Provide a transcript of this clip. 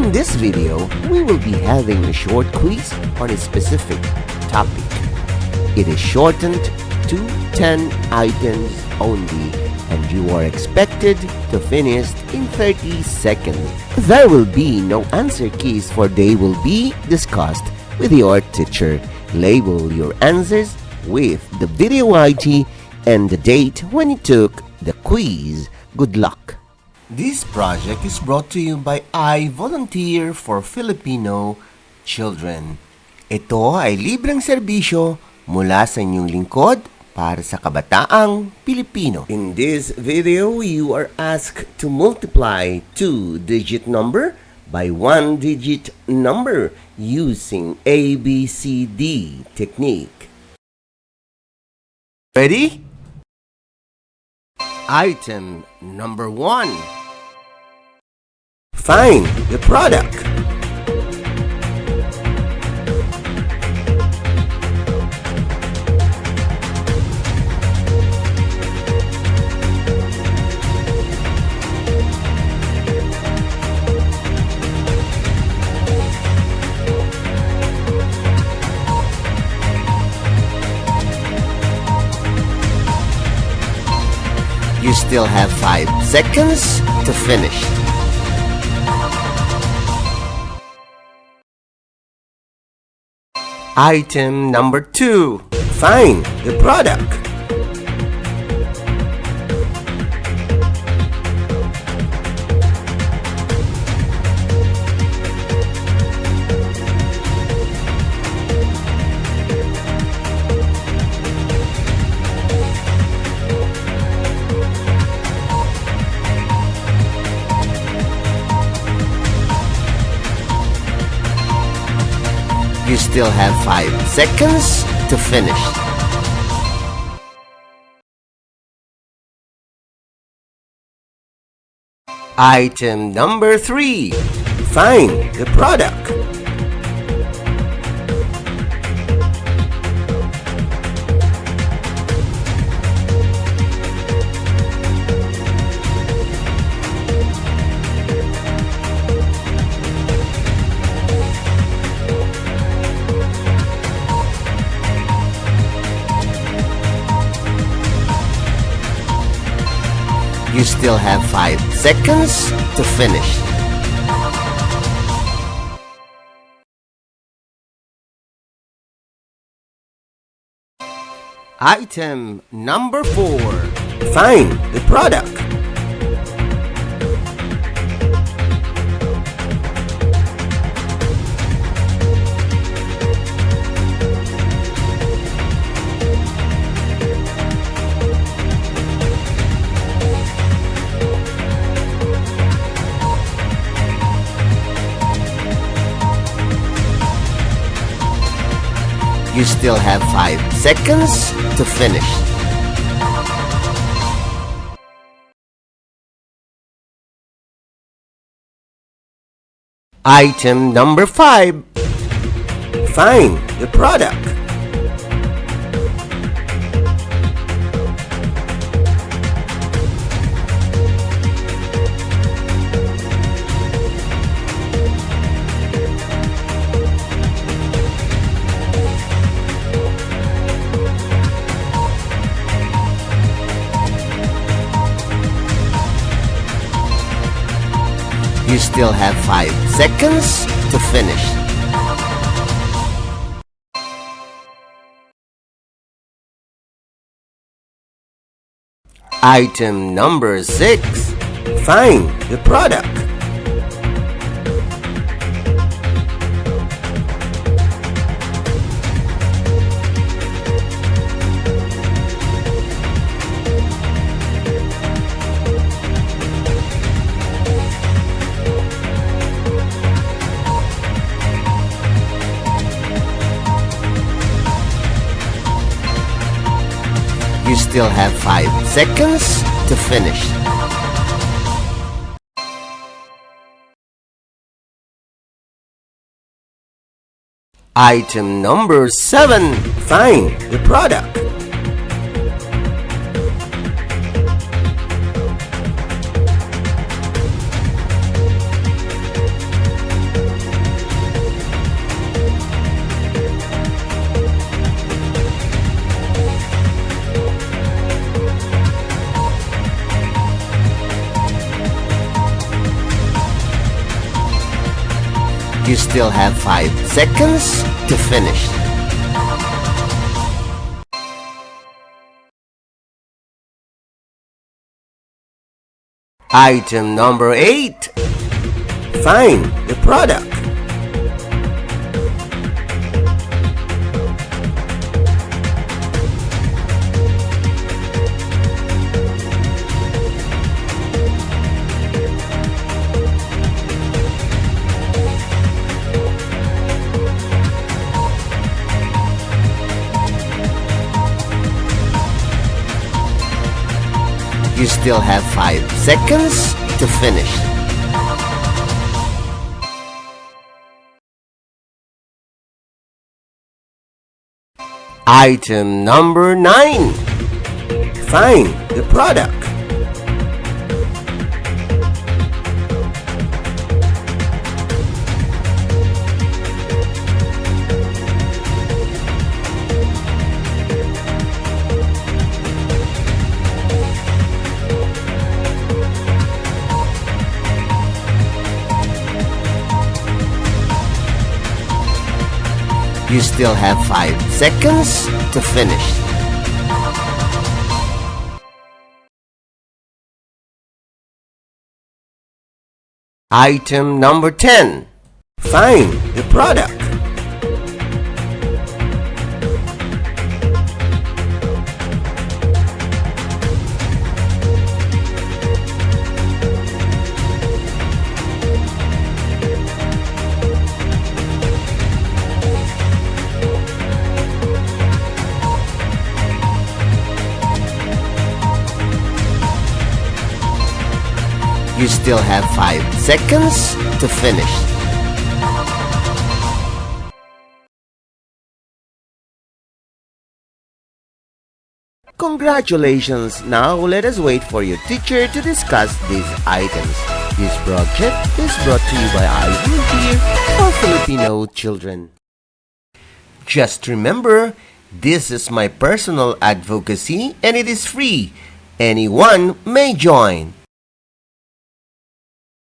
In this video, we will be having a short quiz on a specific topic. It is shortened to 10 items only, and you are expected to finish in 30 seconds. There will be no answer keys, for they will be discussed with your teacher. Label your answers with the video ID and the date when you took the quiz. Good luck! This project is brought to you by I Volunteer for Filipino Children. Ito ay libreng serbisyo mula sa inyong lingkod para sa kabataang Pilipino. In this video, you are asked to multiply 2-digit number by 1-digit number using ABCD technique. Ready? Item number 1. Find the product. You still have 5 seconds to finish. Item number 2. Find the product. You still have 5 seconds to finish. Item number 3. Find the product. You still have 5 seconds to finish. Item number 4. Find the product. You still have 5 seconds to finish. Item number 5. Find the product. You still have 5 seconds to finish. Item number 6. Find the product. You still have 5 seconds to finish. Item number 7. Find the product. You still have 5 seconds to finish. Item number 8. Find the product. You still have 5 seconds to finish. Item number 9. Find the product. You still have 5 seconds to finish. Item number 10. Find the product. You still have 5 seconds to finish. Congratulations! Now let us wait for your teacher to discuss these items. This project is brought to you by IVFC for Filipino Children. Just remember, this is my personal advocacy and it is free. Anyone may join.